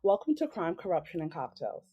Welcome to Crime, Corruption, and Cocktails,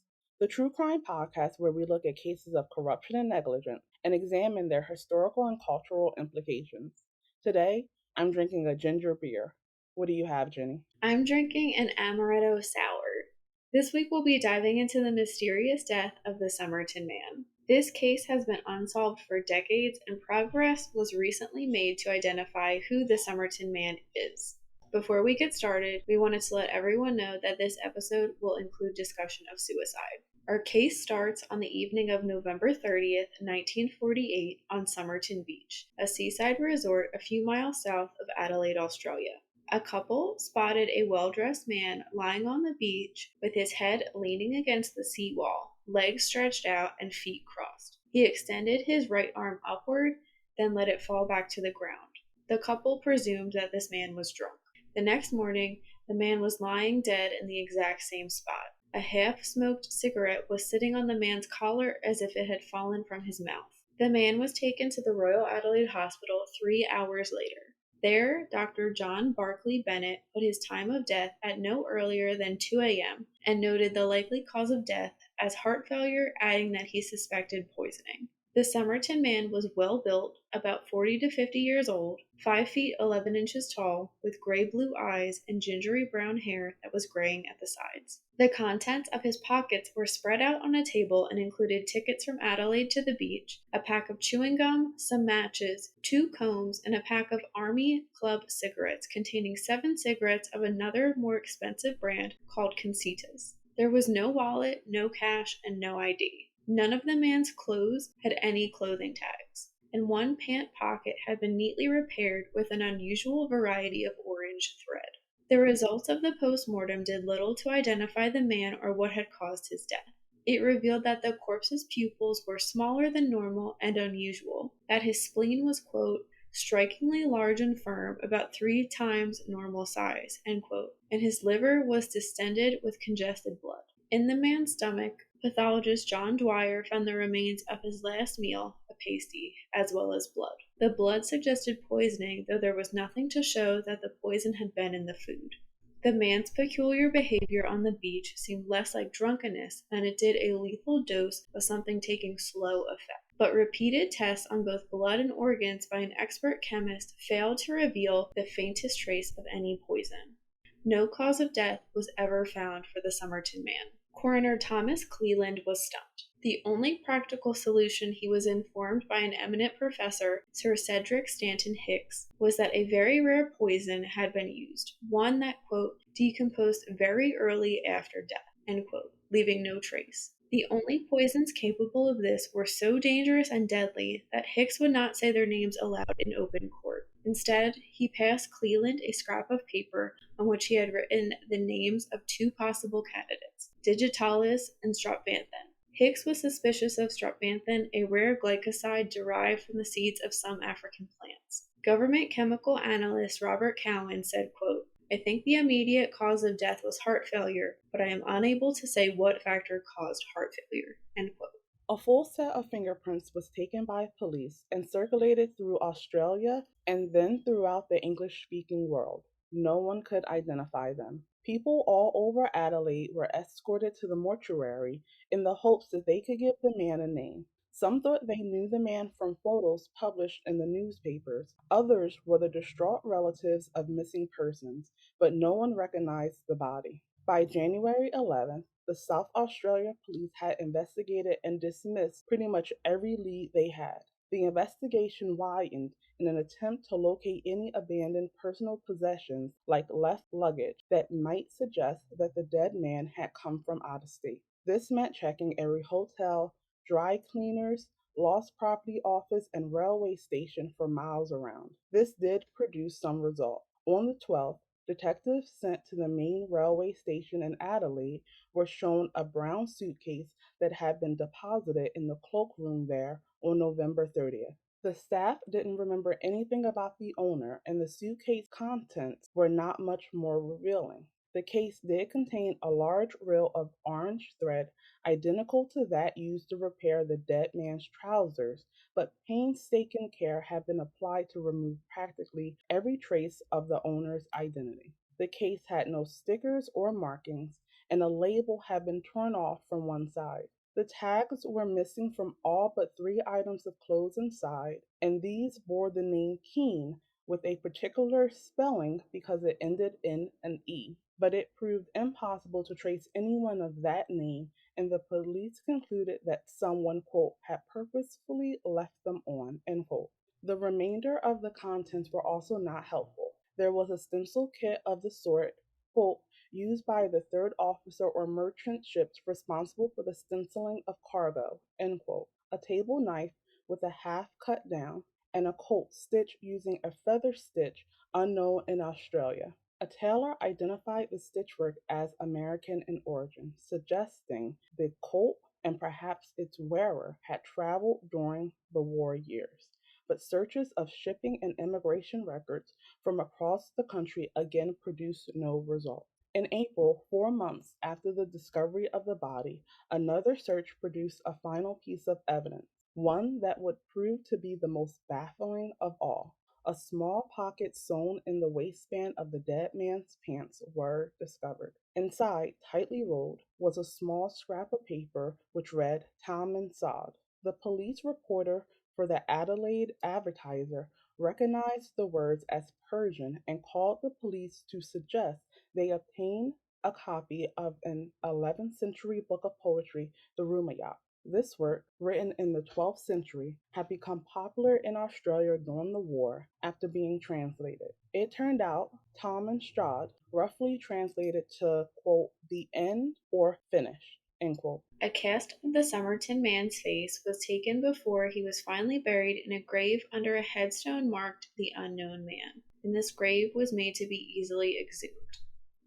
the true crime podcast where we look at cases of corruption and negligence and examine their historical and cultural implications. Today, I'm drinking a ginger beer. What do you have, Jenny? I'm drinking an amaretto sour. This week we'll be diving into the mysterious death of the Somerton Man. This case has been unsolved for decades, and progress was recently made to identify who the Somerton Man is. Before we get started, we wanted to let everyone know that this episode will include discussion of suicide. Our case starts on the evening of November 30th, 1948, on Somerton Beach, a seaside resort a few miles south of Adelaide, Australia. A couple spotted a well-dressed man lying on the beach with his head leaning against the seawall, legs stretched out and feet crossed. He extended his right arm upward, then let it fall back to the ground. The couple presumed that this man was drunk. The next morning, the man was lying dead in the exact same spot. A half-smoked cigarette was sitting on the man's collar as if it had fallen from his mouth. The man was taken to the Royal Adelaide Hospital 3 hours later. There, Dr. John Barclay Bennett put his time of death at no earlier than 2 a.m. and noted the likely cause of death as heart failure, adding that he suspected poisoning. The Somerton Man was well built, about 40 to 50 years old, 5 feet 11 inches tall, with gray-blue eyes and gingery brown hair that was graying at the sides. The contents of his pockets were spread out on a table and included tickets from Adelaide to the beach, a pack of chewing gum, some matches, 2 combs, and a pack of Army Club cigarettes containing 7 cigarettes of another more expensive brand called Concetas. There was no wallet, no cash, and no ID. None of the man's clothes had any clothing tags, and one pant pocket had been neatly repaired with an unusual variety of orange thread. The results of the post-mortem did little to identify the man or what had caused his death. It revealed that the corpse's pupils were smaller than normal and unusual, that his spleen was, quote, strikingly large and firm, about 3 times normal size, end quote, and his liver was distended with congested blood. In the man's stomach, pathologist John Dwyer found the remains of his last meal, a pasty, as well as blood. The blood suggested poisoning, though there was nothing to show that the poison had been in the food. The man's peculiar behavior on the beach seemed less like drunkenness than it did a lethal dose of something taking slow effect. But repeated tests on both blood and organs by an expert chemist failed to reveal the faintest trace of any poison. No cause of death was ever found for the Somerton Man. Coroner Thomas Cleland was stumped. The only practical solution, he was informed by an eminent professor, Sir Cedric Stanton Hicks, was that a very rare poison had been used, one that, quote, decomposed very early after death, end quote, leaving no trace. The only poisons capable of this were so dangerous and deadly that Hicks would not say their names aloud in open court. Instead, he passed Cleland a scrap of paper on which he had written the names of 2 possible candidates, digitalis and strophanthin. Hicks was suspicious of strophanthin, a rare glycoside derived from the seeds of some African plants. Government chemical analyst Robert Cowan said, quote, I think the immediate cause of death was heart failure, but I am unable to say what factor caused heart failure, end quote. A full set of fingerprints was taken by police and circulated through Australia and then throughout the English-speaking world. No one could identify them. People all over Adelaide were escorted to the mortuary in the hopes that they could give the man a name. Some thought they knew the man from photos published in the newspapers. Others were the distraught relatives of missing persons, but no one recognized the body. By January 11th, the South Australia police had investigated and dismissed pretty much every lead they had. The investigation widened in an attempt to locate any abandoned personal possessions like left luggage that might suggest that the dead man had come from out of state. This meant checking every hotel, dry cleaners, lost property office, and railway station for miles around. This did produce some result. On the 12th, detectives sent to the main railway station in Adelaide were shown a brown suitcase that had been deposited in the cloakroom there on November 30th. The staff didn't remember anything about the owner, and the suitcase contents were not much more revealing. The case did contain a large reel of orange thread identical to that used to repair the dead man's trousers, but painstaking care had been applied to remove practically every trace of the owner's identity. The case had no stickers or markings, and a label had been torn off from one side. The tags were missing from all but three items of clothes inside, and these bore the name Keene with a particular spelling because it ended in an E. But it proved impossible to trace anyone of that name, and the police concluded that someone, quote, had purposefully left them on, end quote. The remainder of the contents were also not helpful. There was a stencil kit of the sort, quote, used by the third officer or merchant ships responsible for the stenciling of cargo, end quote. A table knife with a half cut down, and a coat stitched using a feather stitch unknown in Australia. A tailor identified the stitchwork as American in origin, suggesting the coat and perhaps its wearer had traveled during the war years. But searches of shipping and immigration records from across the country again produced no result. In April, 4 months after the discovery of the body, another search produced a final piece of evidence, one that would prove to be the most baffling of all. A small pocket sewn in the waistband of the dead man's pants were discovered. Inside, tightly rolled, was a small scrap of paper which read Talman Sod. The police reporter for the Adelaide Advertiser recognized the words as Persian and called the police to suggest they obtain a copy of an 11th century book of poetry, the Rubaiyat. This work, written in the 12th century, had become popular in Australia during the war after being translated. It turned out Talman Strad, roughly translated to, quote, the end or finish, end quote. A cast of the Somerton Man's face was taken before he was finally buried in a grave under a headstone marked The Unknown Man, and this grave was made to be easily exhumed.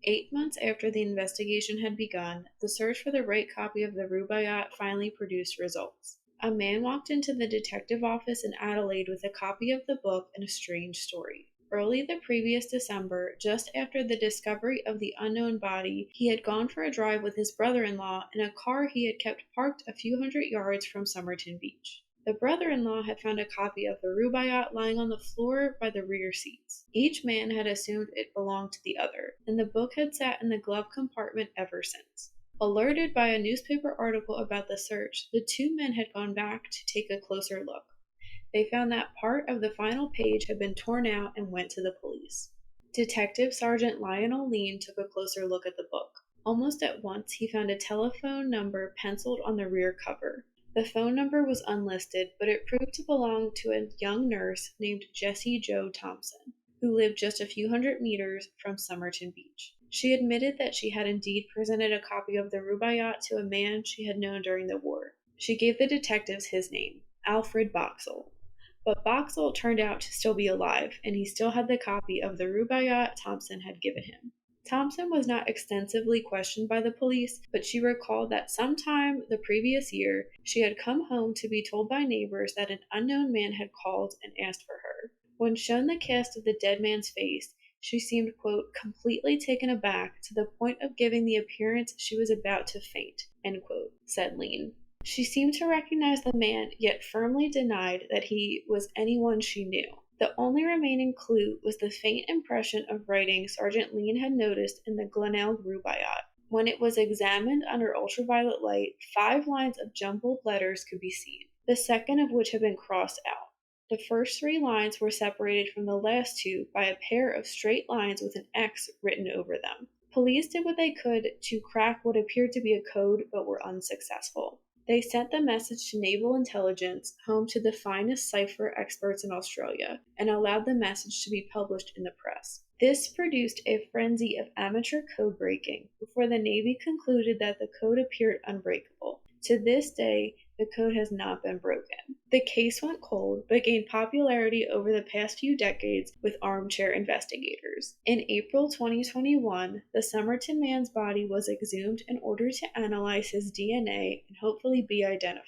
8 months after the investigation had begun, the search for the right copy of the Rubaiyat finally produced results. A man walked into the detective office in Adelaide with a copy of the book and a strange story. Early the previous December, just after the discovery of the unknown body, he had gone for a drive with his brother-in-law in a car he had kept parked a few hundred yards from Somerton Beach. The brother-in-law had found a copy of the Rubaiyat lying on the floor by the rear seats. Each man had assumed it belonged to the other, and the book had sat in the glove compartment ever since. Alerted by a newspaper article about the search, the two men had gone back to take a closer look. They found that part of the final page had been torn out and went to the police. Detective Sergeant Lionel Lean took a closer look at the book. Almost at once, he found a telephone number penciled on the rear cover. The phone number was unlisted, but it proved to belong to a young nurse named Jessie Jo Thompson, who lived just a few hundred meters from Somerton Beach. She admitted that she had indeed presented a copy of the Rubaiyat to a man she had known during the war. She gave the detectives his name, Alfred Boxall. But Boxall turned out to still be alive, and he still had the copy of the Rubaiyat Thompson had given him. Thompson was not extensively questioned by the police, but she recalled that sometime the previous year she had come home to be told by neighbors that an unknown man had called and asked for her. When shown the cast of the dead man's face, she seemed, quote, completely taken aback to the point of giving the appearance she was about to faint, end quote, said Lean. She seemed to recognize the man, yet firmly denied that he was anyone she knew. The only remaining clue was the faint impression of writing Sergeant Lean had noticed in the Glenelg Rubaiyat. When it was examined under ultraviolet light, 5 lines of jumbled letters could be seen, the second of which had been crossed out. The first 3 lines were separated from the last 2 by a pair of straight lines with an X written over them. Police did what they could to crack what appeared to be a code, but were unsuccessful. They sent the message to Naval Intelligence, home to the finest cipher experts in Australia, and allowed the message to be published in the press. This produced a frenzy of amateur code breaking before the Navy concluded that the code appeared unbreakable. To this day, the code has not been broken. The case went cold, but gained popularity over the past few decades with armchair investigators. In April 2021, the Somerton man's body was exhumed in order to analyze his DNA and hopefully be identified.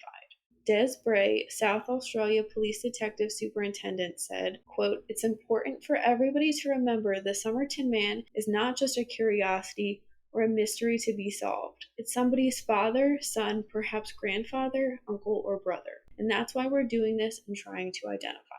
Des Bray, South Australia Police Detective Superintendent, said, quote, "It's important for everybody to remember the Somerton Man is not just a curiosity or a mystery to be solved. It's somebody's father, son, perhaps grandfather, uncle, or brother. And that's why we're doing this and trying to identify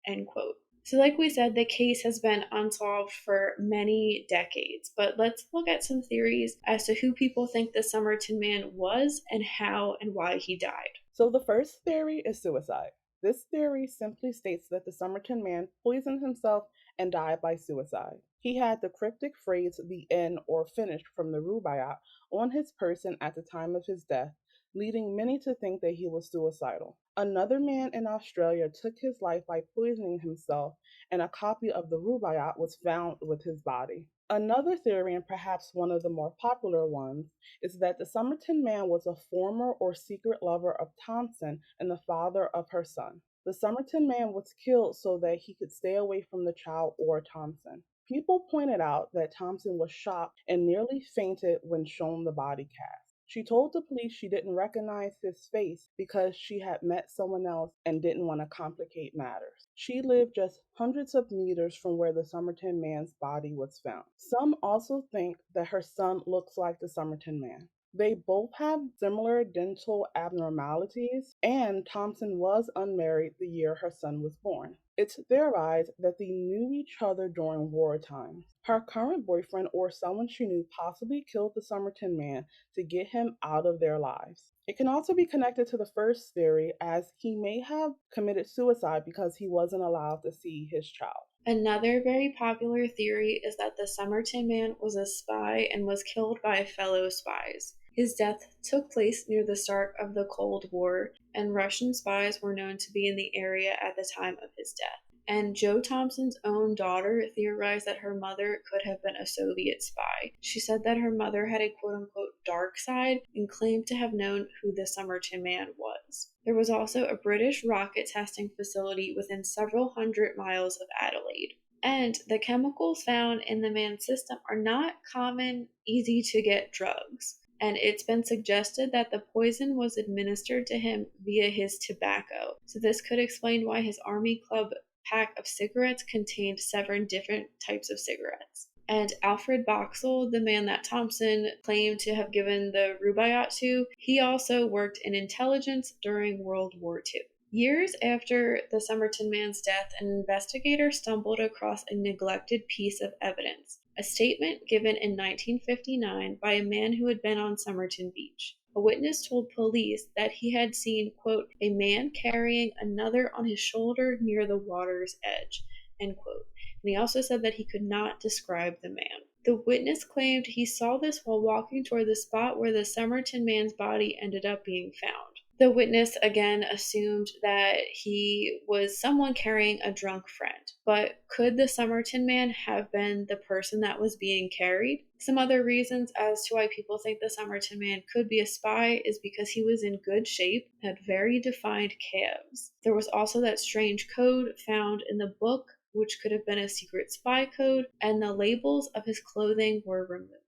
him." End quote. So, like we said, the case has been unsolved for many decades, but let's look at some theories as to who people think the Somerton Man was and how and why he died. So the first theory is suicide. This theory simply states that the Somerton Man poisoned himself and died by suicide. He had the cryptic phrase "the end" or "finished" from the Rubaiyat on his person at the time of his death, leading many to think that he was suicidal. Another man in Australia took his life by poisoning himself, and a copy of the Rubaiyat was found with his body. Another theory, and perhaps one of the more popular ones, is that the Somerton Man was a former or secret lover of Thompson and the father of her son. The Somerton Man was killed so that he could stay away from the child or Thompson. People pointed out that Thompson was shocked and nearly fainted when shown the body cast. She told the police she didn't recognize his face because she had met someone else and didn't want to complicate matters. She lived just hundreds of meters from where the Somerton Man's body was found. Some also think that her son looks like the Somerton Man. They both have similar dental abnormalities, and Thompson was unmarried the year her son was born. It's theorized that they knew each other during wartime. Her current boyfriend or someone she knew possibly killed the Somerton Man to get him out of their lives. It can also be connected to the first theory, as he may have committed suicide because he wasn't allowed to see his child. Another very popular theory is that the Somerton Man was a spy and was killed by fellow spies. His death took place near the start of the Cold War, and Russian spies were known to be in the area at the time of his death. And Jo Thompson's own daughter theorized that her mother could have been a Soviet spy. She said that her mother had a quote unquote dark side and claimed to have known who the Somerton Man was. There was also a British rocket testing facility within several hundred miles of Adelaide. And the chemicals found in the man's system are not common, easy to get drugs. And it's been suggested that the poison was administered to him via his tobacco. So this could explain why his Army Club pack of cigarettes contained 7 different types of cigarettes. And Alfred Boxall, the man that Thompson claimed to have given the Rubaiyat to, he also worked in intelligence during World War II. Years after the Somerton Man's death, an investigator stumbled across a neglected piece of evidence, a statement given in 1959 by a man who had been on Somerton Beach. A witness told police that he had seen, quote, "a man carrying another on his shoulder near the water's edge," end quote. And he also said that he could not describe the man. The witness claimed he saw this while walking toward the spot where the Somerton Man's body ended up being found. The witness again assumed that he was someone carrying a drunk friend, but could the Somerton Man have been the person that was being carried? Some other reasons as to why people think the Somerton Man could be a spy is because he was in good shape, had very defined calves. There was also that strange code found in the book, which could have been a secret spy code, and the labels of his clothing were removed.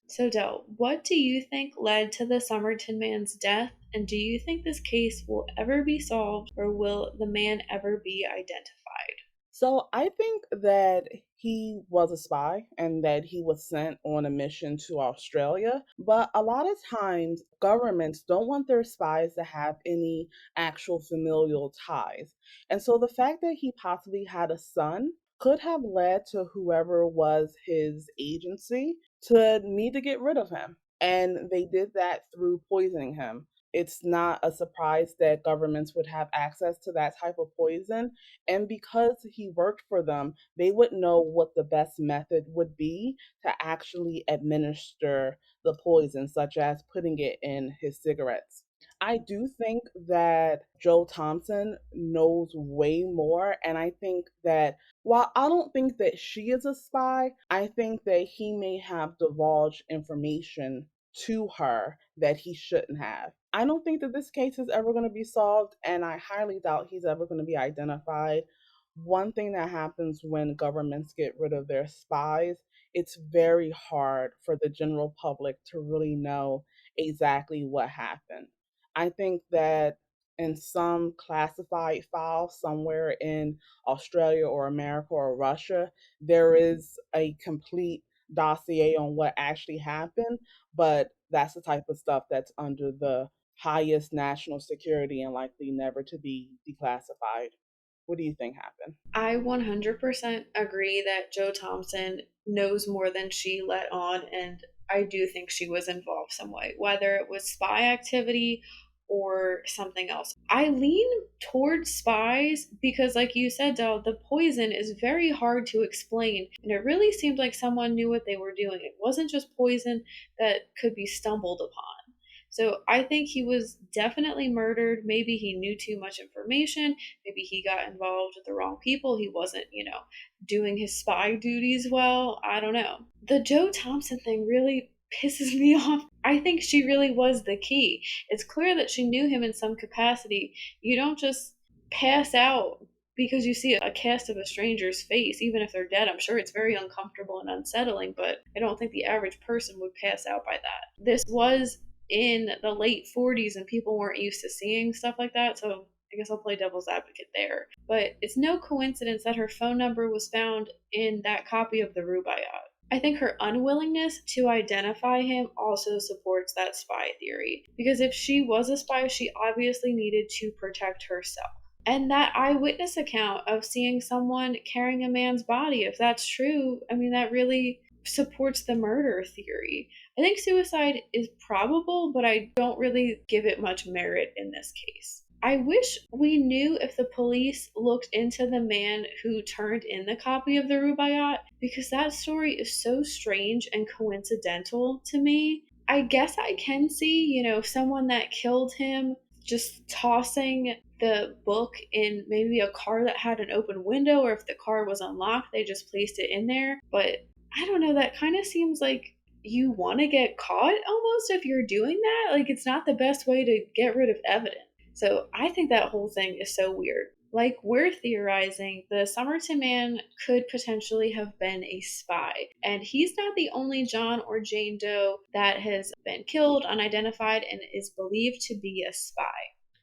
So, Del, what do you think led to the Somerton Man's death, and do you think this case will ever be solved, or will the man ever be identified? So I think that he was a spy and that he was sent on a mission to Australia. But a lot of times, governments don't want their spies to have any actual familial ties. And so the fact that he possibly had a son could have led to whoever was his agency to need to get rid of him. And they did that through poisoning him. It's not a surprise that governments would have access to that type of poison. And because he worked for them, they would know what the best method would be to actually administer the poison, such as putting it in his cigarettes. I do think that Joe Thompson knows way more. And I think that while I don't think that she is a spy, I think that he may have divulged information to her that he shouldn't have. I don't think that this case is ever going to be solved, and I highly doubt he's ever going to be identified. One thing that happens when governments get rid of their spies, it's very hard for the general public to really know exactly what happened. I think that in some classified file somewhere in Australia or America or Russia, there is a complete dossier on what actually happened, but that's the type of stuff that's under the highest national security and likely never to be declassified. What do you think happened? I 100% agree that Joe Thompson knows more than she let on, and I do think she was involved some way, whether it was spy activity or something else. I lean towards spies because, like you said, Del, the poison is very hard to explain, and it really seemed like someone knew what they were doing. It wasn't just poison that could be stumbled upon. So I think he was definitely murdered. Maybe he knew too much information. Maybe he got involved with the wrong people. He wasn't, doing his spy duties well. I don't know. The Joe Thompson thing really pisses me off. I think she really was the key. It's clear that she knew him in some capacity. You don't just pass out because you see a cast of a stranger's face, even if they're dead. I'm sure it's very uncomfortable and unsettling, but I don't think the average person would pass out by that. This was in the late 40s and people weren't used to seeing stuff like that, so I guess I'll play devil's advocate there. But it's no coincidence that her phone number was found in that copy of the Rubaiyat. I think her unwillingness to identify him also supports that spy theory. Because if she was a spy, she obviously needed to protect herself. And that eyewitness account of seeing someone carrying a man's body, if that's true, I mean, that really supports the murder theory. I think suicide is probable, but I don't really give it much merit in this case. I wish we knew if the police looked into the man who turned in the copy of the Rubaiyat, because that story is so strange and coincidental to me. I guess I can see, someone that killed him just tossing the book in maybe a car that had an open window, or if the car was unlocked, they just placed it in there. But I don't know, that kind of seems like you want to get caught almost if you're doing that. Like, it's not the best way to get rid of evidence. So I think that whole thing is so weird. Like we're theorizing, the Somerton Man could potentially have been a spy. And he's not the only John or Jane Doe that has been killed, unidentified, and is believed to be a spy.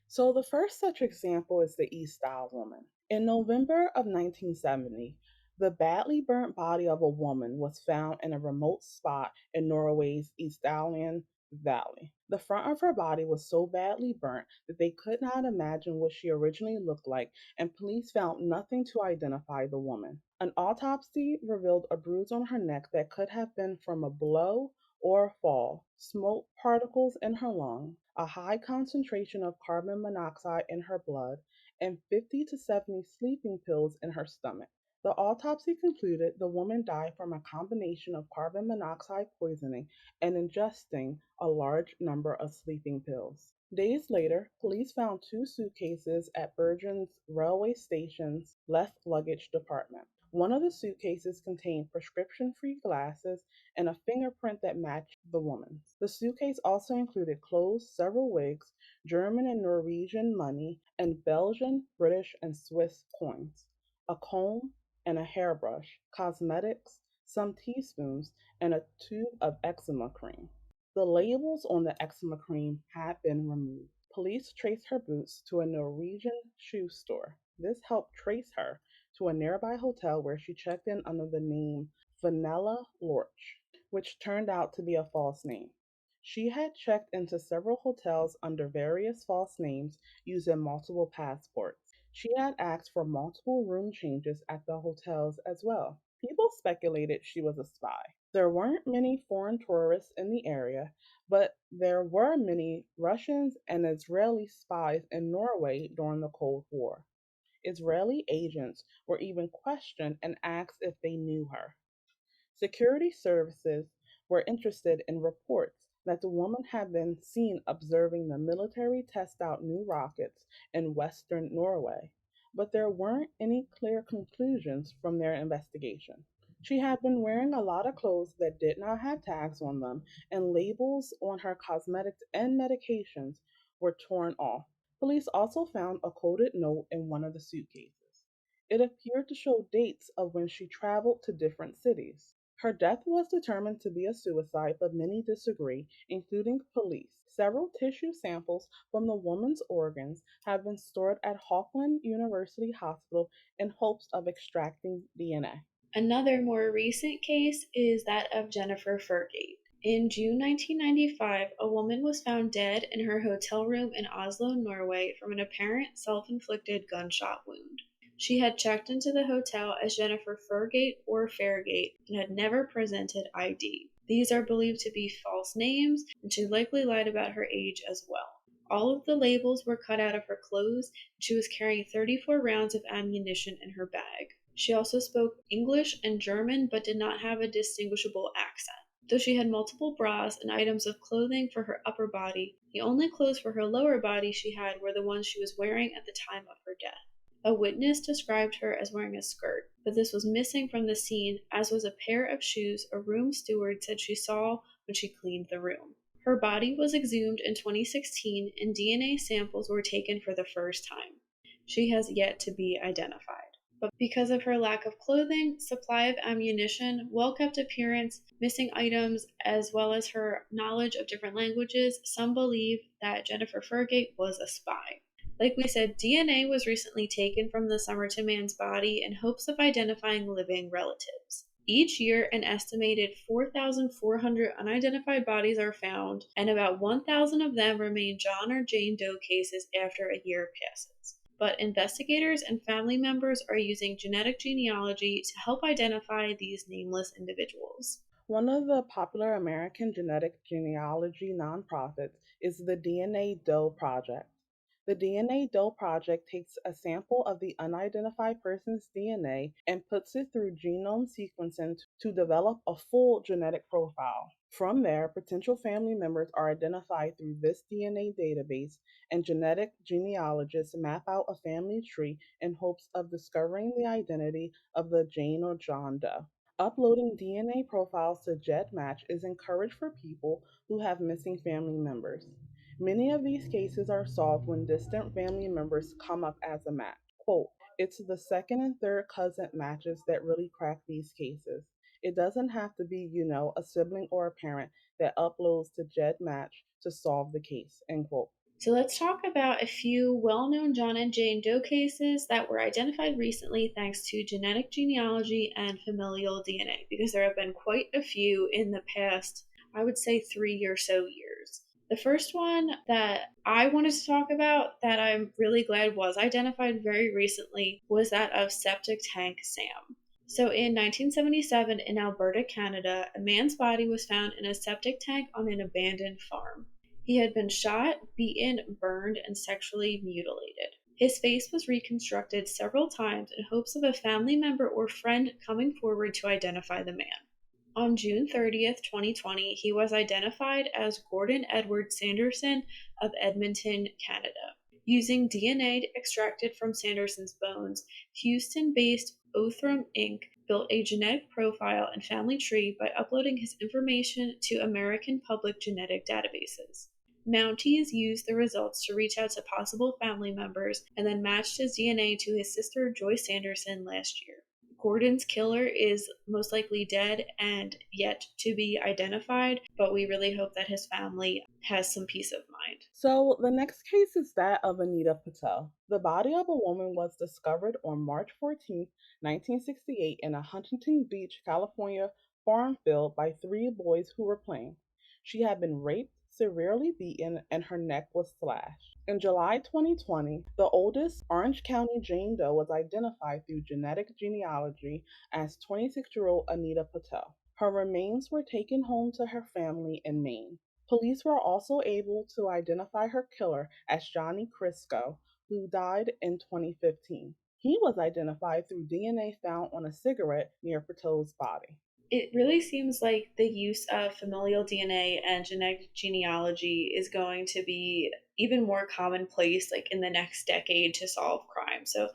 So, the first such example is the East Style woman. In November of 1970, the badly burnt body of a woman was found in a remote spot in Norway's Eastalian Valley. The front of her body was so badly burnt that they could not imagine what she originally looked like, and police found nothing to identify the woman. An autopsy revealed a bruise on her neck that could have been from a blow or fall, smoke particles in her lung, a high concentration of carbon monoxide in her blood, and 50 to 70 sleeping pills in her stomach. The autopsy concluded the woman died from a combination of carbon monoxide poisoning and ingesting a large number of sleeping pills. Days later, police found two suitcases at Bergen's railway station's left luggage department. One of the suitcases contained prescription free glasses and a fingerprint that matched the woman's. The suitcase also included clothes, several wigs, German and Norwegian money, and Belgian, British, and Swiss coins, a comb and a hairbrush, cosmetics, some teaspoons, and a tube of eczema cream. The labels on the eczema cream had been removed. Police traced her boots to a Norwegian shoe store. This helped trace her to a nearby hotel where she checked in under the name Vanilla Lorch, which turned out to be a false name. She had checked into several hotels under various false names using multiple passports. She had asked for multiple room changes at the hotels as well. People speculated she was a spy. There weren't many foreign tourists in the area, but there were many Russians and Israeli spies in Norway during the Cold War. Israeli agents were even questioned and asked if they knew her. Security services were interested in reports that the woman had been seen observing the military test out new rockets in western Norway, but there weren't any clear conclusions from their investigation. She had been wearing a lot of clothes that did not have tags on them, and labels on her cosmetics and medications were torn off. Police also found a coded note in one of the suitcases. It appeared to show dates of when she traveled to different cities. Her death was determined to be a suicide, but many disagree, including police. Several tissue samples from the woman's organs have been stored at Auckland University Hospital in hopes of extracting DNA. Another more recent case is that of Jennifer Fergate. In June 1995, a woman was found dead in her hotel room in Oslo, Norway, from an apparent self inflicted gunshot wound. She had checked into the hotel as Jennifer Fergate or Fairgate and had never presented ID. These are believed to be false names, and she likely lied about her age as well. All of the labels were cut out of her clothes, and she was carrying 34 rounds of ammunition in her bag. She also spoke English and German but did not have a distinguishable accent. Though she had multiple bras and items of clothing for her upper body, the only clothes for her lower body she had were the ones she was wearing at the time of her death. A witness described her as wearing a skirt, but this was missing from the scene, as was a pair of shoes a room steward said she saw when she cleaned the room. Her body was exhumed in 2016 and DNA samples were taken for the first time. She has yet to be identified. But because of her lack of clothing, supply of ammunition, well kept appearance, missing items, as well as her knowledge of different languages, some believe that Jennifer Fergate was a spy. Like we said, DNA was recently taken from the Somerton man's body in hopes of identifying living relatives. Each year, an estimated 4,400 unidentified bodies are found, and about 1,000 of them remain John or Jane Doe cases after a year passes. But investigators and family members are using genetic genealogy to help identify these nameless individuals. One of the popular American genetic genealogy nonprofits is the DNA Doe Project. The DNA Doe Project takes a sample of the unidentified person's DNA and puts it through genome sequencing to develop a full genetic profile. From there, potential family members are identified through this DNA database, and genetic genealogists map out a family tree in hopes of discovering the identity of the Jane or John Doe. Uploading DNA profiles to GEDmatch is encouraged for people who have missing family members. Many of these cases are solved when distant family members come up as a match. Quote, it's the second and third cousin matches that really crack these cases. It doesn't have to be, a sibling or a parent that uploads to GEDmatch to solve the case, end quote. So let's talk about a few well known John and Jane Doe cases that were identified recently thanks to genetic genealogy and familial DNA, because there have been quite a few in the past, I would say, 3 or so years. The first one that I wanted to talk about that I'm really glad was identified very recently was that of Septic Tank Sam. So in 1977 in Alberta, Canada, a man's body was found in a septic tank on an abandoned farm. He had been shot, beaten, burned, and sexually mutilated. His face was reconstructed several times in hopes of a family member or friend coming forward to identify the man. On June 30th, 2020, he was identified as Gordon Edward Sanderson of Edmonton, Canada. Using DNA extracted from Sanderson's bones, Houston based Othram Inc. built a genetic profile and family tree by uploading his information to American public genetic databases. Mounties used the results to reach out to possible family members and then matched his DNA to his sister Joyce Sanderson last year. Gordon's killer is most likely dead and yet to be identified, but we really hope that his family has some peace of mind. So, the next case is that of Anita Patel. The body of a woman was discovered on March 14, 1968, in a Huntington Beach, California farm field by three boys who were playing. She had been raped, severely beaten, and her neck was slashed. In July 2020, the oldest Orange County Jane Doe was identified through genetic genealogy as 26-year-old Anita Patel. Her remains were taken home to her family in Maine. Police were also able to identify her killer as Johnny Crisco, who died in 2015. He was identified through DNA found on a cigarette near Patel's body. It really seems like the use of familial DNA and genetic genealogy is going to be even more commonplace like in the next decade to solve crime. So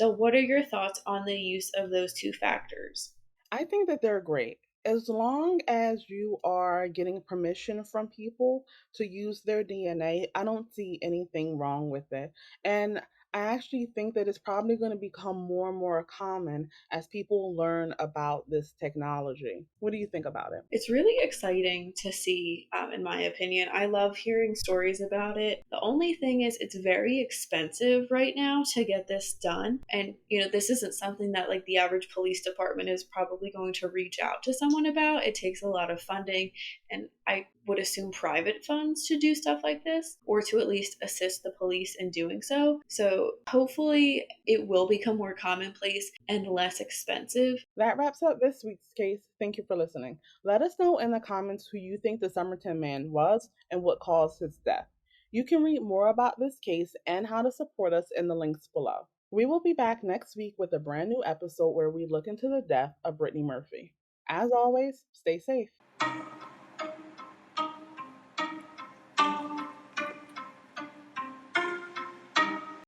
what are your thoughts on the use of those two factors? I think that they're great. As long as you are getting permission from people to use their DNA, I don't see anything wrong with it. And I actually think that it's probably going to become more and more common as people learn about this technology. What do you think about it? It's really exciting to see, in my opinion. I love hearing stories about it. The only thing is, it's very expensive right now to get this done. And, this isn't something that like the average police department is probably going to reach out to someone about. It takes a lot of funding, and I would assume private funds to do stuff like this, or to at least assist the police in doing so. So hopefully it will become more commonplace and less expensive. That wraps up this week's case. Thank you for listening. Let us know in the comments who you think the Somerton Man was and what caused his death. You can read more about this case and how to support us in the links below. We will be back next week with a brand new episode where we look into the death of Brittany Murphy. As always, stay safe.